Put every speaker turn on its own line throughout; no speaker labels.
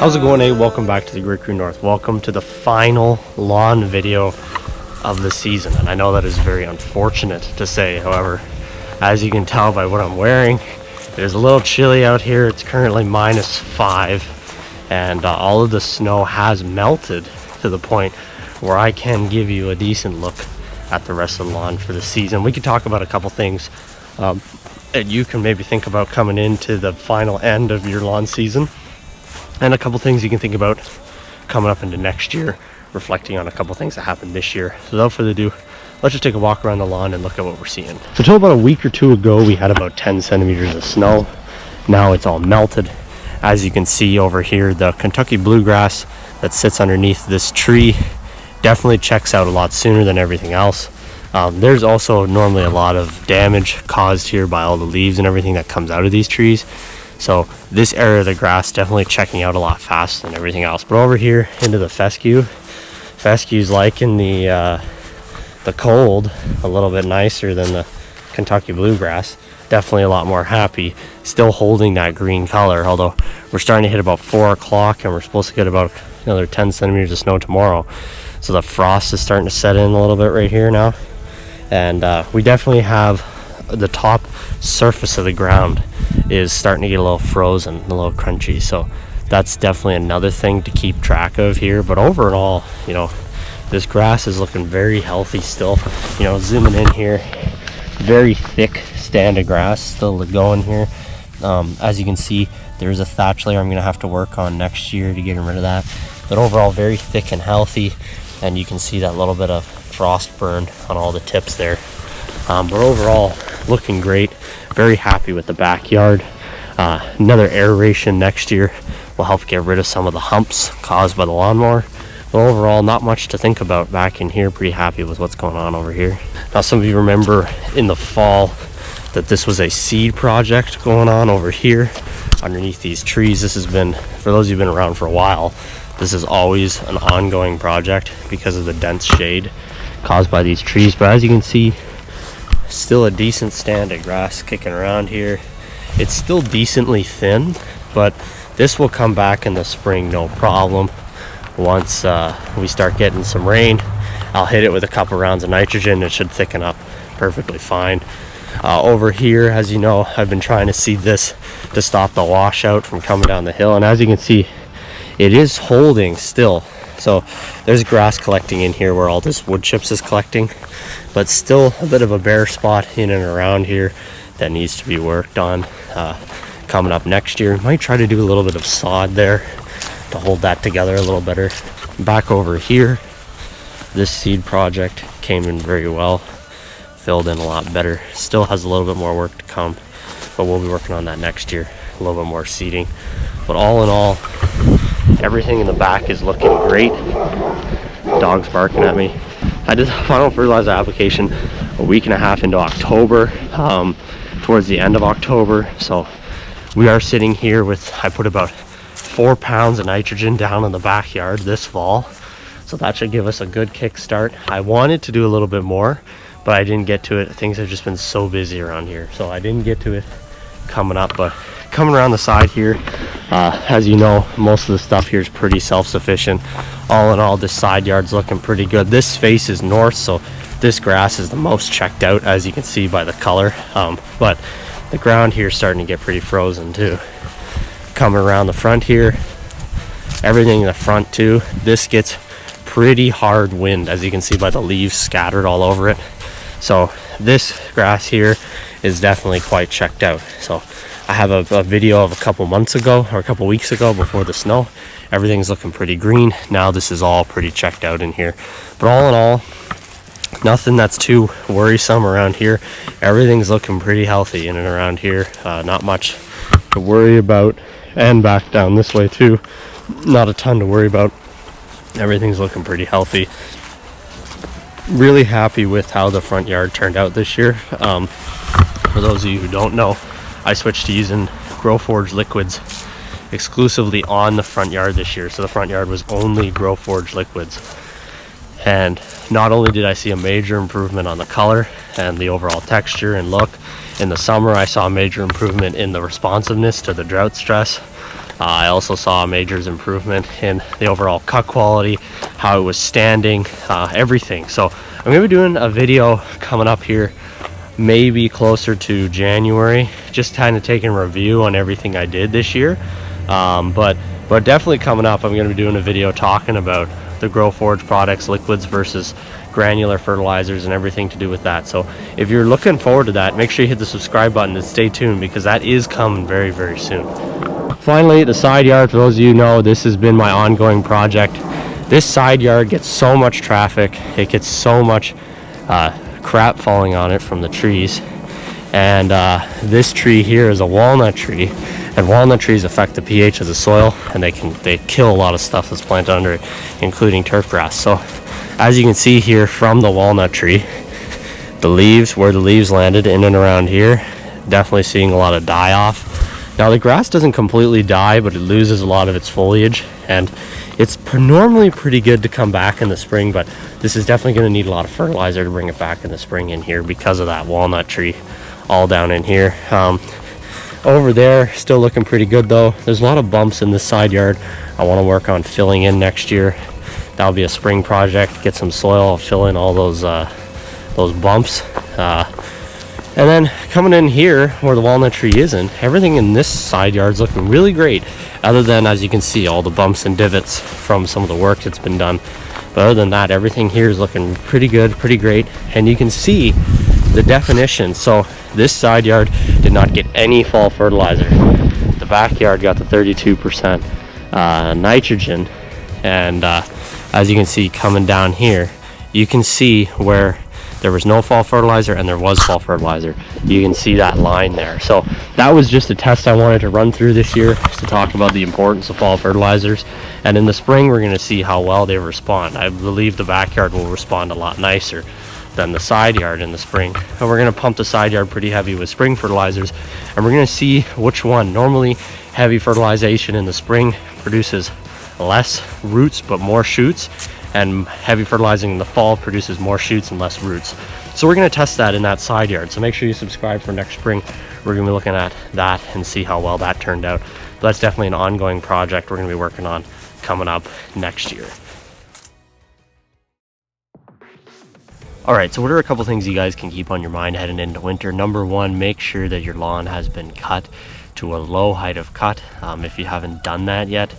How's it going, Welcome back to the Great Crew North. Welcome to the final lawn video of the season. And I know that is very unfortunate to say. However, as you can tell by what I'm wearing, it is a little chilly out here. It's currently -5, and all of the snow has melted to the point where I can give you a decent look at the rest of the lawn for the season. We could talk about a couple things that you can maybe think about coming into the final end of your lawn season, and a couple things you can think about coming up into next year, reflecting on a couple things that happened this year. So without further ado, let's just take a walk around the lawn and look at what we're seeing. So until about a week or two ago, we had about 10 centimeters of snow. Now it's all melted. As you can see over here, the Kentucky bluegrass that sits underneath this tree definitely checks out a lot sooner than everything else. There's also normally a lot of damage caused here by all the leaves and everything that comes out of these trees. So this area of the grass definitely checking out a lot faster than everything else. But over here into the fescue's liking the cold a little bit nicer than the Kentucky bluegrass. Definitely a lot more happy, still holding that green color, although we're starting to hit about 4 o'clock and we're supposed to get about another 10 centimeters of snow tomorrow. So the frost is starting to set in a little bit right here now. And we definitely have the top surface of the ground is starting to get a little frozen, a little crunchy. So that's definitely another thing to keep track of here. But overall, you know, this grass is looking very healthy still. You know, zooming in here, very thick stand of grass still going here. As you can see, there's a thatch layer I'm going to have to work on next year to get rid of that. But overall, very thick and healthy. And you can see that little bit of frost burn on all the tips there. But overall, looking great. Very happy with the backyard. Another aeration next year will help get rid of some of the humps caused by the lawnmower. But overall, not much to think about back in here. Pretty happy with what's going on over here. Now, some of you remember in the fall that this was a seed project going on over here underneath these trees. This has been, for those of you who've been around for a while, this is always an ongoing project because of the dense shade caused by these trees. But as you can see, still a decent stand of grass kicking around here. It's still decently thin, but this will come back in the spring no problem. Once we start getting some rain, I'll hit it with a couple rounds of nitrogen. It should thicken up perfectly fine. Over here, as you know, I've been trying to seed this to stop the washout from coming down the hill, and as you can see, it is holding still. So there's grass collecting in here where all this wood chips is collecting, but still a bit of a bare spot in and around here that needs to be worked on. Coming up next year, might try to do a little bit of sod there to hold that together a little better. Back over here, this seed project came in very well, filled in a lot better. Still has a little bit more work to come, but we'll be working on that next year, a little bit more seeding. But all in all, everything in the back is looking great. Dog's barking at me. I did the final fertilizer application a week and a half into October, towards the end of October. So we are sitting here with, I put about 4 pounds of nitrogen down in the backyard this fall. So that should give us a good kick start. I wanted to do a little bit more, but I didn't get to it. Things have just been so busy around here. So I didn't get to it coming up, but coming around the side here, as you know, most of the stuff here is pretty self-sufficient. All in all, this side yard's looking pretty good. This face is north, so this grass is the most checked out, as you can see by the color. But the ground here is starting to get pretty frozen too. Coming around the front here, everything in the front too, this gets pretty hard wind, as you can see by the leaves scattered all over it. So this grass here is definitely quite checked out. So I have a video of a couple months ago or a couple weeks ago before the snow. Everything's looking pretty green. Now this is all pretty checked out in here. But all in all, nothing that's too worrisome around here. Everything's looking pretty healthy in and around here. Not much to worry about. And back down this way too, not a ton to worry about. Everything's looking pretty healthy. Really happy with how the front yard turned out this year. For those of you who don't know, I switched to using Growforge liquids exclusively on the front yard this year. So the front yard was only Growforge liquids. And not only did I see a major improvement on the color and the overall texture and look, in the summer I saw a major improvement in the responsiveness to the drought stress. I also saw a major improvement in the overall cut quality, how it was standing, everything. So I'm gonna be doing a video coming up here maybe closer to January, just kind of taking a review on everything I did this year. But definitely coming up, I'm going to be doing a video talking about the Grow Forge products, liquids versus granular fertilizers, and everything to do with that. So if you're looking forward to that, make sure you hit the subscribe button and stay tuned, because that is coming very, very soon. Finally, the side yard. For those of you who know, this has been my ongoing project. This side yard gets so much traffic. It gets so much crap falling on it from the trees. And this tree here is a walnut tree, and walnut trees affect the pH of the soil, and they kill a lot of stuff that's planted under it, including turf grass. So as you can see here from the walnut tree, the leaves, where the leaves landed in and around here, definitely seeing a lot of die off. Now the grass doesn't completely die, but it loses a lot of its foliage, and it's normally pretty good to come back in the spring, but this is definitely going to need a lot of fertilizer to bring it back in the spring in here because of that walnut tree all down in here. Over there, still looking pretty good though. There's a lot of bumps in this side yard I want to work on filling in next year. That'll be a spring project. Get some soil, I'll fill in all those bumps. And then coming in here where the walnut tree isn't, everything in this side yard's looking really great, other than, as you can see, all the bumps and divots from some of the work that's been done. But other than that, everything here is looking pretty good, pretty great, and you can see the definition. So this side yard did not get any fall fertilizer. The backyard got the 32% nitrogen, and as you can see coming down here, you can see where there was no fall fertilizer and there was fall fertilizer. You can see that line there. So that was just a test I wanted to run through this year, to talk about the importance of fall fertilizers. And in the spring, we're going to see how well they respond. I believe the backyard will respond a lot nicer than the side yard in the spring. And we're going to pump the side yard pretty heavy with spring fertilizers, and we're going to see which one. Normally, heavy fertilization in the spring produces less roots but more shoots, and heavy fertilizing in the fall produces more shoots and less roots. So we're going to test that in that side yard. So make sure you subscribe for next spring. We're going to be looking at that and see how well that turned out. But that's definitely an ongoing project we're going to be working on coming up next year. All right, so what are a couple things you guys can keep on your mind heading into winter? Number one, make sure that your lawn has been cut to a low height of cut. If you haven't done that yet,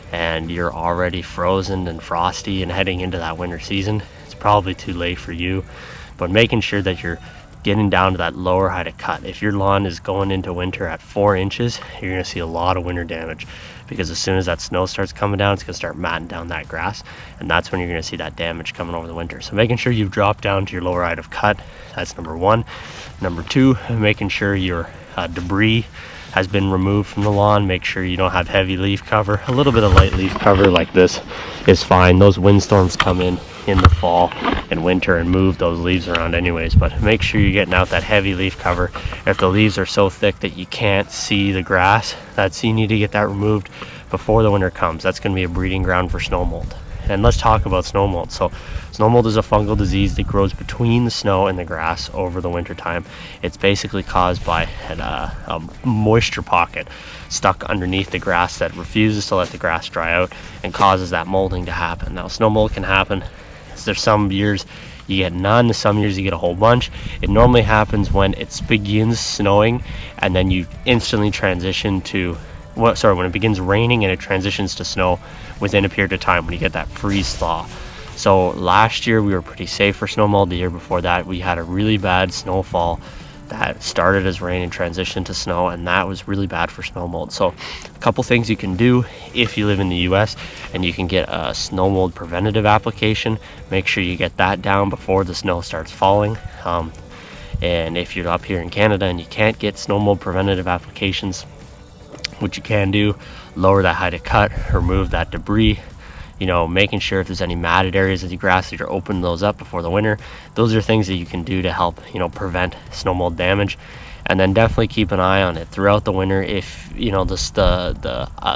and you're already frozen and frosty and heading into that winter season, it's probably too late for you. But making sure that you're getting down to that lower height of cut. If your lawn is going into winter at 4 inches, you're going to see a lot of winter damage, because as soon as that snow starts coming down, it's going to start matting down that grass, and that's when you're going to see that damage coming over the winter. So making sure you've dropped down to your lower height of cut, that's number one. Number two, making sure your debris has been removed from the lawn. Make sure you don't have heavy leaf cover. A little bit of light leaf cover like this is fine. Those windstorms come in the fall and winter and move those leaves around anyways, but make sure you're getting out that heavy leaf cover. If the leaves are so thick that you can't see the grass, you need to get that removed before the winter comes. That's going to be a breeding ground for snow mold. And let's talk about snow mold. So snow mold is a fungal disease that grows between the snow and the grass over the winter time. It's basically caused by a moisture pocket stuck underneath the grass that refuses to let the grass dry out and causes that molding to happen. Now, snow mold can happen. There's some years you get none, some years you get a whole bunch. It normally happens when it begins snowing and then you instantly transition to when it begins raining and it transitions to snow within a period of time, when you get that freeze thaw. So last year we were pretty safe for snow mold. The year before that we had a really bad snowfall that started as rain and transitioned to snow, and that was really bad for snow mold. So a couple things you can do if you live in the US and you can get a snow mold preventative application. Make sure you get that down before the snow starts falling. And if you're up here in Canada and you can't get snow mold preventative applications, what you can do, lower that height of cut, remove that debris, making sure if there's any matted areas of the grass that you're opening those up before the winter. Those are things that you can do to help, prevent snow mold damage. and then definitely keep an eye on it throughout the winter. If you know the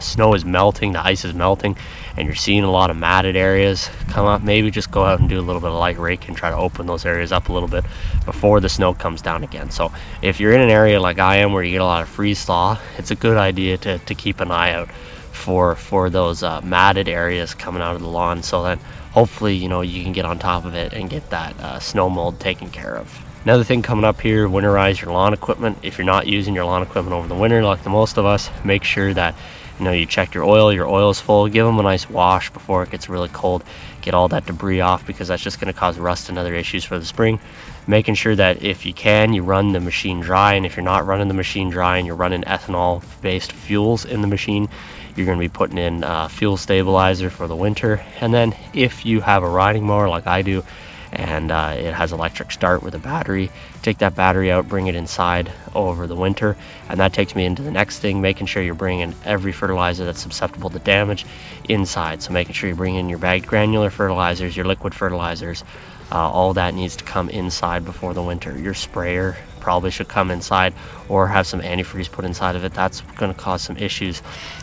snow is melting, the ice is melting, and you're seeing a lot of matted areas come up, maybe just go out and do a little bit of light rake and try to open those areas up a little bit before the snow comes down again. So if you're in an area like I am where you get a lot of freeze thaw, it's a good idea to keep an eye out for those matted areas coming out of the lawn, so then hopefully you can get on top of it and get that snow mold taken care of. Another thing coming up here, winterize your lawn equipment. If you're not using your lawn equipment over the winter like the most of us, make sure that you check your oil is full. Give them a nice wash before it gets really cold. Get all that debris off, because that's just going to cause rust and other issues for the spring. Making sure that if you can, you run the machine dry, and if you're not running the machine dry and you're running ethanol based fuels in the machine, you're going to be putting in fuel stabilizer for the winter. And then if you have a riding mower like I do, and it has electric start with a battery, take that battery out, bring it inside over the winter. And that takes me into the next thing, making sure you're bringing every fertilizer that's susceptible to damage inside. So making sure you bring in your bagged granular fertilizers, your liquid fertilizers, all that needs to come inside before the winter. Your sprayer probably should come inside, or have some antifreeze put inside of it. That's going to cause some issues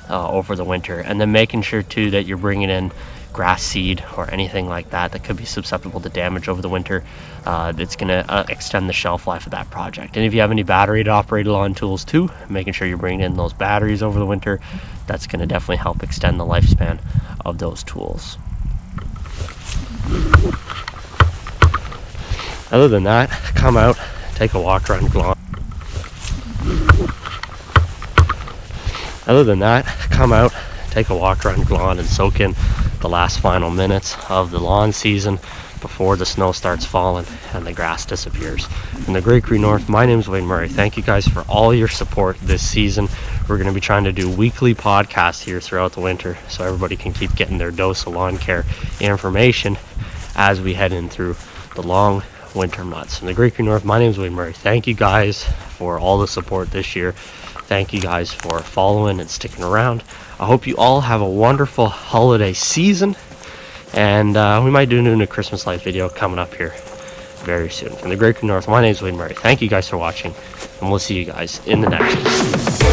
over the winter. And then making sure too that you're bringing in grass seed or anything like that could be susceptible to damage over the winter. It's going to extend the shelf life of that project. And if you have any battery to operate lawn tools too, making sure you're bringing in those batteries over the winter, that's going to definitely help extend the lifespan of those tools. Other than that, come out, take a walk around the lawn. Other than that, come out, take a walk around the lawn and soak in the last final minutes of the lawn season before the snow starts falling and the grass disappears. From the Great Green North, my name is Wayne Murray. Thank you guys for all your support this season. We're going to be trying to do weekly podcasts here throughout the winter, so everybody can keep getting their dose of lawn care information as we head in through the long winter months. From the Great Green North, my name is Wayne Murray. Thank you guys for all the support this year. Thank you guys for following and sticking around. I hope you all have a wonderful holiday season, and we might do a new Christmas light video coming up here very soon. From the Great Green North, my name is Wayne Murray. Thank you guys for watching, and we'll see you guys in the next one.